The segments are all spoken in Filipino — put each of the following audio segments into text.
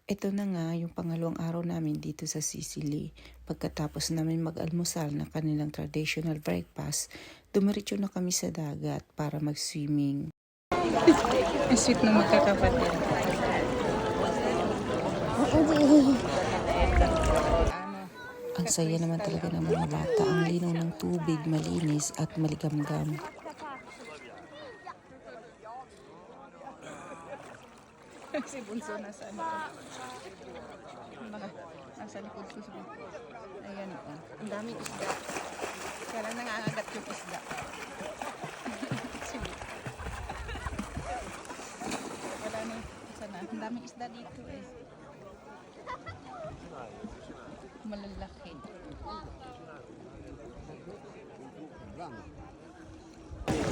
Ito na nga yung pangalawang araw namin dito sa Sicily. Pagkatapos namin mag-almusal na kanilang traditional breakfast, dumiretso na kami sa dagat para mag-swimming. Ang sweet ng magkakapatid. Ang saya naman talaga ng mga bata. Ang linaw ng tubig, malinis at maligamgam. Si Bunso nasa ano? Nasa likod ko si Bunso. Ayan o. Ang daming isda. Kaya lang nangangagat yung isda. Wala na. Sana. Ang daming isda dito eh. Malalaki.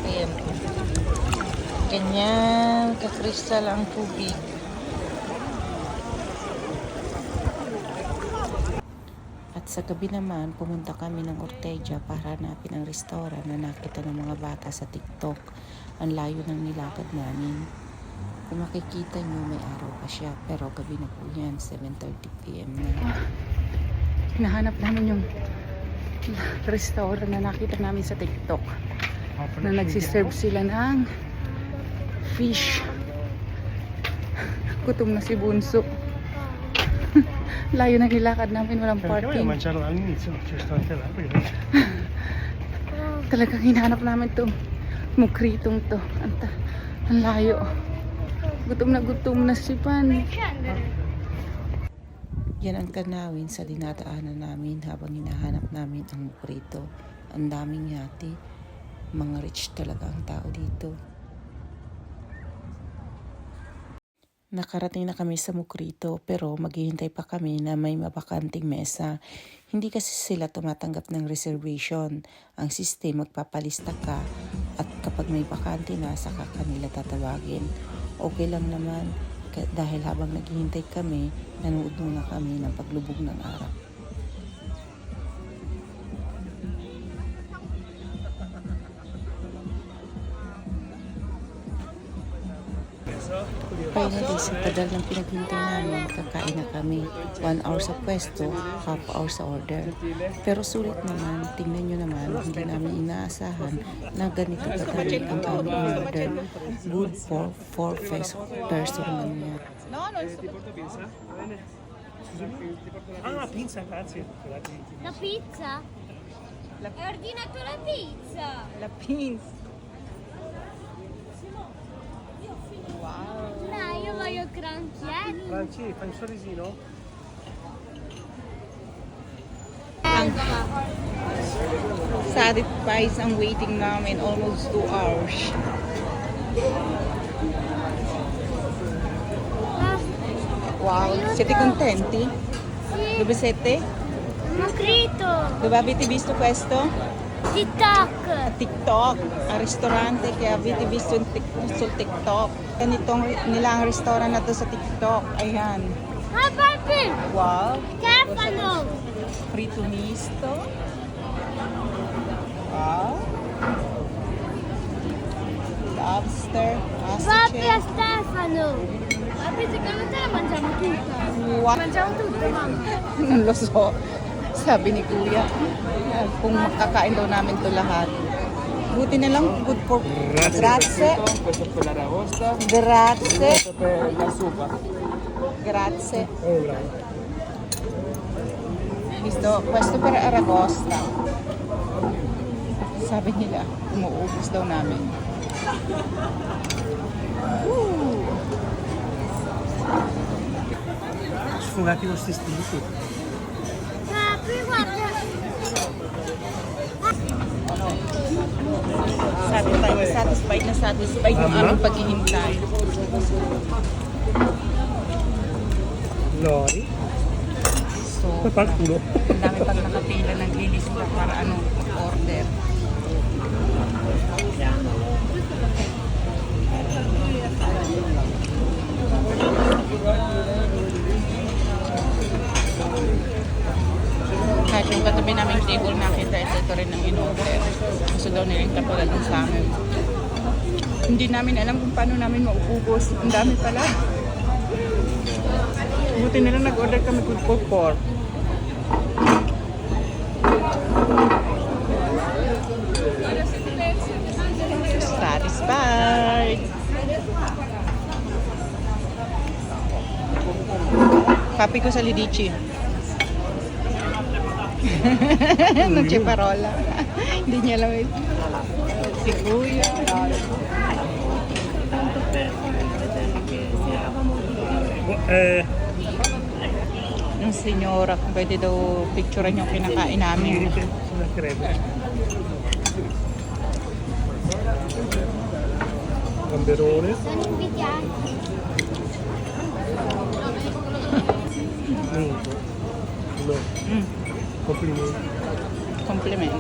Ayan. Ganyan kakristal ang tubig. At sa gabi naman, pumunta kami ng Ortegia para hanapin ang restaurant na nakita ng mga bata sa TikTok. Ang layo ng nilakad namin. Kung makikita nyo, may araw pa siya. Pero gabi na po yan, 7:30 PM na. Hinahanap namin yung restaurant na nakita namin sa TikTok. Na nagsiserve sila ng fish. Gutom na si Bunso. Layo ng ilakad namin, walang parking. Talagang hinahanap namin to mukritong to. Ang layo. Gutom na si Pan. Yan ang tanawin sa dinadaanan namin habang hinahanap namin ang mukrito. Ang daming yati. Mga rich talaga ang tao dito. Nakarating na kami sa Mukrito pero maghihintay pa kami na may mabakanting mesa. Hindi kasi sila tumatanggap ng reservation. Ang system, magpapalista ka at kapag may bakante na, saka kanila tatawagin. Okay lang naman dahil habang naghihintay kami, nanood muna kami ng paglubog ng araw. Finally, sa tagal ng pinaghintay namin, kakain na kami. 1 hour sa pwesto, half hour sa order. Pero sulit naman, tingnan nyo naman, hindi namin inaasahan na ganito kadali ang aming order. Good for 4 person lang yan. Ah, pizza, grazie. La pizza? Hai ordinato la pizza? La pins. No, io voglio crunchy. Franci, fai un sorrisino? Satisfies ang waiting namin, almost 2 hours. Wow, siete contenti? Sì, Dove siete? Mocrito, Dove avete visto questo? TikTok. TikTok, al ristorante che avete visto sul TikTok. Ganitong nila ang restaurant na to sa TikTok. Ayan. Ah, papi, Wow. Stefano. Frito misto. Wow. Lobster. Papi Astice. e Stefano. Papi, secondo te la mangiamo tutta? Wow. Mangiamo tutta, mamma. Non lo so. Sabi ni Kuya, kung makakain daw namin to lahat. Buti na lang, good for... Grazie. Questo per l'aragosta, Grazie. questo per la zuppa. Grazie. Oh, bravo. Visto, questo per Aragosta. Sabi nila, umuubos daw namin. Sfogati con sti stilisti. Papi, guarda. Satisfied yung aming paghihintay. Lori. So, Papal culo. ang dami pang nakapila, naglilista para order. Kahit yung katabi naming table nakita, ito rin ang in-order. Gusto daw nilang katulad ng sa amin. Hindi namin alam kung paano namin maubos. Ang dami pala. Buti nila nag-order kami with pork. Satisfied. Papi ko sa Lidici. Noche parola. Hindi niya alam yun. Si Kuya. Yung senyora, pwede daw picturean yung kinakain namin. Sulla crema. Gamberone. Sono invitati. No. Mm. Complimenti. Compliment.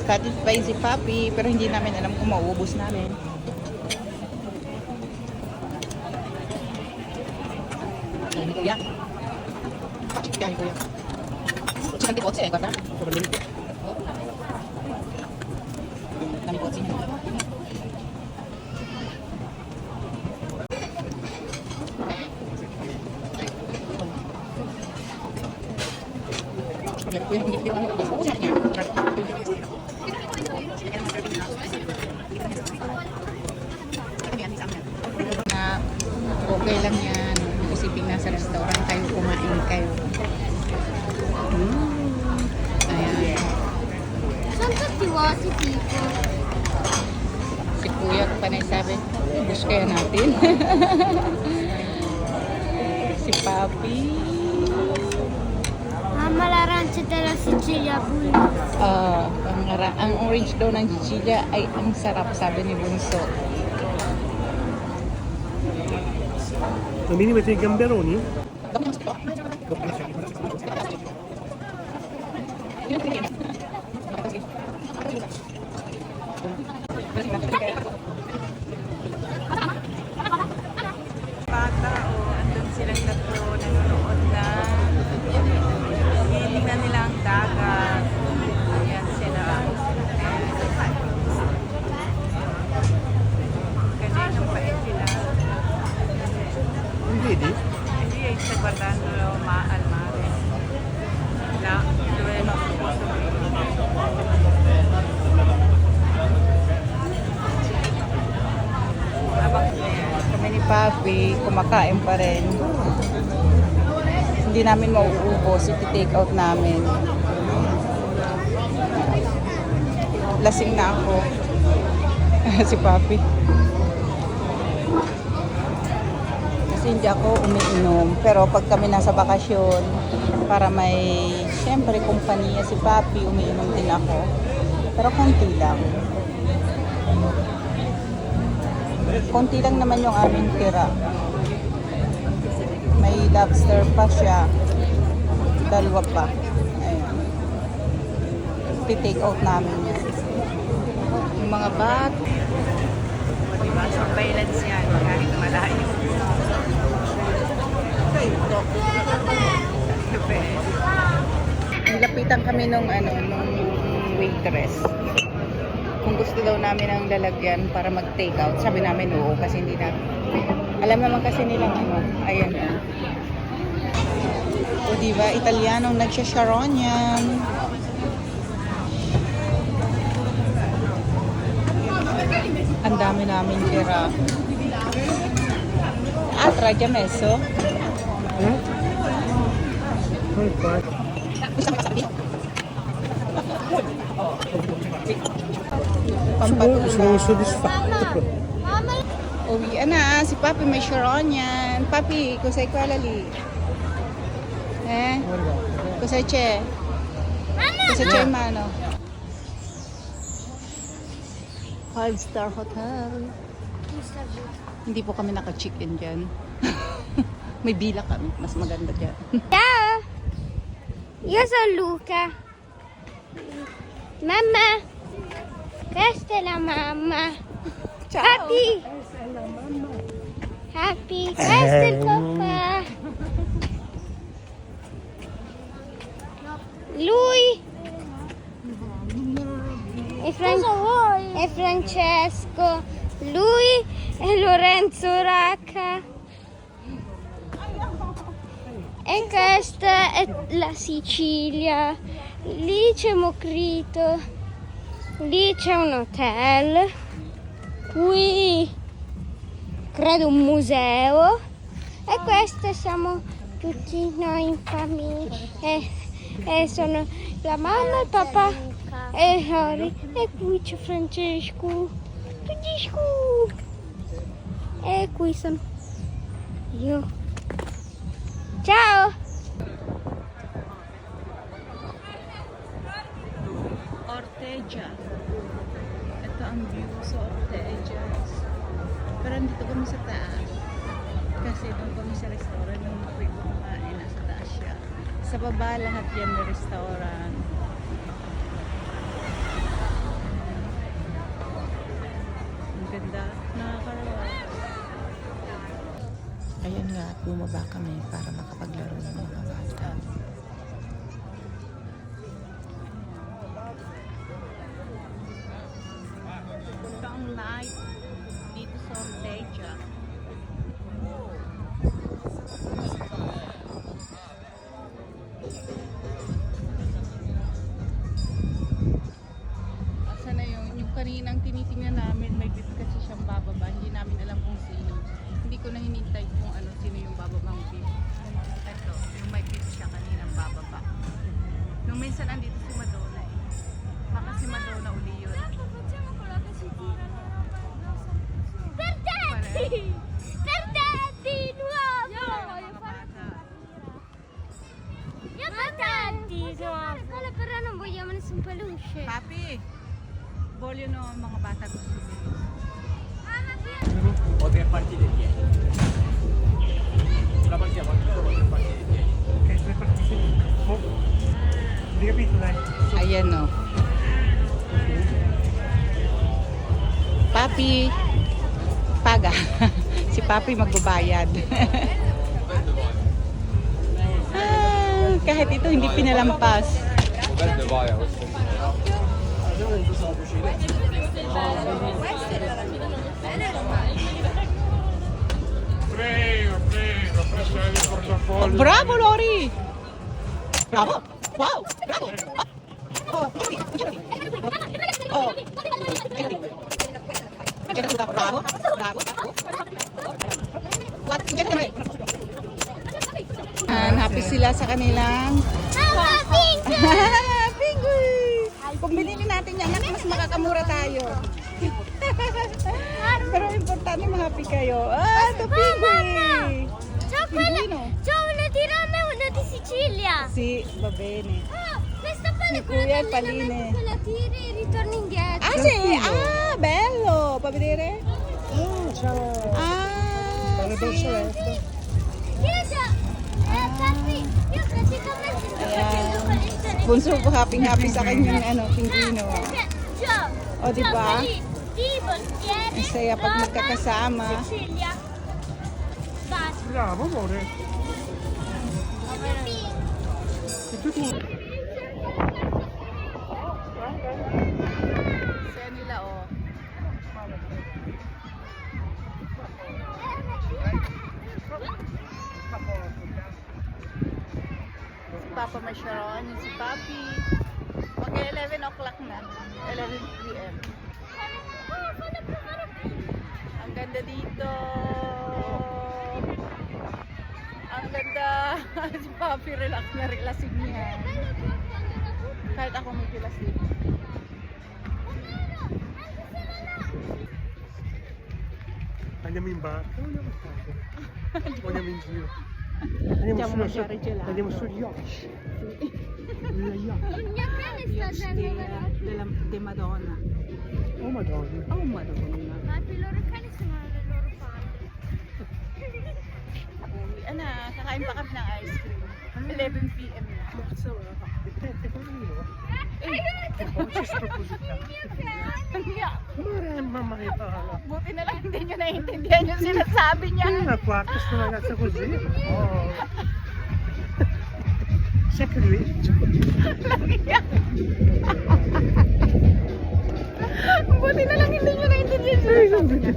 Satisfied si Papi, pero hindi namin alam kung mauubos namin. Ini Kuya. Yan, Kuya. Chicken di kotse, guarda. Dami kotse niya. Kuya, hindi ko na okay lang yan. Isipin nasa restaurant kayo, kumain kayo. Ayan. Sono tutti vuoti tipo. Si Kuya panay sabi, ibus kaya natin. Si Papi. Mamma l'arancia della Sicilia pure. Ang orange daw ng Sicilia ay ang sarap, sabi ni Bunso. Non mi metti i gamberoni? Bata, andun silang tatlo nanonood na. Tingnan nila ang dagat. Ayan sila. Kaninang pait sila. Non vedi? Hindi, sta guardando al mare. Là, dove è il nostro posto. Habang kami ni Papi, kumakain pa rin. Hindi namin mauubos, iti-take out namin. Lasing na ako. Si Papi. Kasi hindi ako umiinom. Pero pag kami nasa bakasyon, para may, siyempre, kumpanya si Papi, umiinom din ako. Pero konti lang. Konti lang naman yung aming tira. May lobster pa siya. Dalawa pa. Ayan. Take out namin yan. Yung mga bat. Diba? Surveillance yan. Kahit malayo. Nilapitan kami nung waitress. Kung gusto daw namin ang lalagyan para mag-take out, sabi namin oo kasi hindi na. Alam naman kasi nilang ayan. O diba, Italianong nagsya-sharon yan. Ang dami namin tira. Atra, già messo? Poi qua. Sono soddisfatto. Mamma. Uwian na, si Papi may sharon yan. Papi, kusay ko alali. Kusay che. Kusay che mano. 5-star hotel. Hindi po kami naka-check-in dyan. May bila kami, mas maganda dyan. Ciao. Io sono Luca. Mamma. Questa è la mamma. Ciao. Happy. Happy. Questo è il papà. Lui è Francesco. Lui è Lorenzo Racca. E questa è la Sicilia. Lì c'è Mocrito. Lì c'è un hotel. Qui credo un museo. E queste siamo tutti noi in famiglia. E sono la mamma, il papà e Harry. E qui c'è Francesco. E qui sono io. Ciao! Ortegia. Ito ang view sa Ortegia. Pero dito kami sa taas. Kasi doon kami sa restaurant yung pwede kumain. Nasa taas siya. Sa baba lahat yan na restaurant. Ang ganda. Nakakarawa. Ayan nga, bumaba kami para makapaglaro ng mga bata. Ito ang night dito sa Ortegia. Asa na yung kaninang tinitingnan namin, may beef kasi siyang bababa. Hindi namin alam kung sino. Hindi ko na hinintay kung ano sino yung bababang beef. Ito, yung may beef siya kaninang bababa. Nung minsan andito si Madonna eh. Baka si Madonna uli yun. Per te! Per te di nuovo! Io per te di nuovo! Allora, però non vogliamo nessun peluche. Papi, voglio no mga bata gusto nila. O tre partite di piedi. La partiamo anche dopo tre partite di piedi. Ok, 3 partite. Oh. Hai capito, dai? Ayan no. Papi, paga. Si Papi magbabayad. Kahit ito hindi pinalampas. Verde vai a questo. Prego, prendere il portafoglio. Bravo Lori! Bravo! Wow! Bravo! Oh, oh. Bravo! Bravo! Happy sila sa kanilang Pinguy! Kung bilhin natin yan, mas makakamura tayo. Pero importante happy kayo. Ito Pinguy! C'ho quella, Pinguino. c'ho una di Roma e una di Sicilia. Si Babene. Questa palla è Si quella Kuya e dell'allenamento Paline. che la tiri e ritorni indietro. Ah, sì? Ah, bello! Pa vedere? Oh, ciao. Ah, Dalle sì. bracciolette. Io già, papi, io praticamente sto facendo questa Bunso ko happy sa kanyang pinguino. Già, O, di ba? Tipo, ieri, Ang saya pag Roma, magkakasama. Sicilia. Basta. Bravo, amore. E tutti... Saya nila, oh. Si Papa Masharon, yung si Papi. Mag-11 o'clock na. 11 p.m. Ang ganda dito. Ang ganda. Si Papi relax na relaxing niya. Kahit ako may pilasing. Andiamo in bar. Andiamo in giro. Andiamo a mangiare gelato. Andiamo sugli yacht. Gli yacht. Il mio cane sta facendo De Madonna. Oh, madonna. Oh, Madonna. Ma i loro cani sono le loro palle. Ano, kakain pa kami ng ice cream. 11 p.m. na. Mazza, è bellino. Oggi spropositato. Mamma mia, parla. Buti na lang hindi nyo naiintindihan yung sinasabi niya. Una qua, questa ragazza così. Oh. Sai che lui... Buti na lang hindi nyo naiintindihan yung sinasabi niya.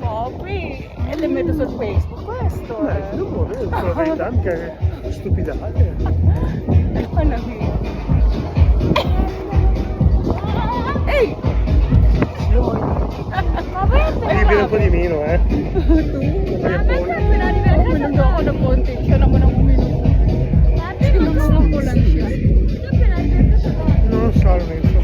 Poppy, elemento sul Facebook questo. Non muove. Sono 20 anni che è stupidaggine. Ano yun? Ehi! Devi bere un po' di meno, eh. Uminom daw ako ng konti. Siya naman ang uminom. Sinulungan ko lang siya. Non so, non so.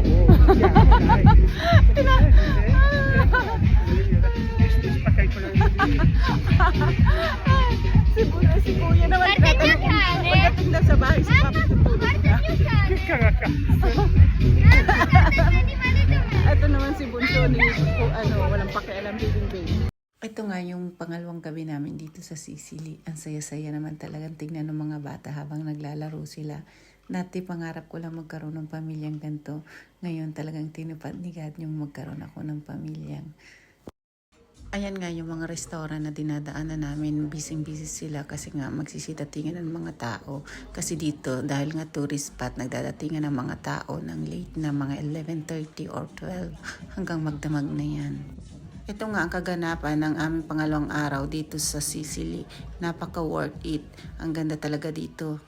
Si Kuya naman. Guarda il mio cane. Pagdating daw sa bahay, si Papa. Guarda il mio cane. Che cagacazzo. Guarda l'animale dov'è? Ito naman si Bunso ni walang pakialam din baby. Ito nga yung pangalawang gabi namin dito sa Sicily. Ang saya-saya naman talagang tingnan ng mga bata habang naglalaro sila. Dati pangarap ko lang magkaroon ng pamilyang ganito. Ngayon talagang tinupad ni God yung magkaroon ako ng pamilyang. Ayan nga yung mga restaurant na dinadaanan namin. Busy-busy sila kasi nga magsisitatingan ng mga tao. Kasi dito, dahil nga tourist spot, nagdadatingan ng mga tao ng late na mga 11:30 or 12 hanggang magdamag na yan. Ito nga ang kaganapan ng aming pangalawang araw dito sa Sicily. Napaka worth it. Ang ganda talaga dito.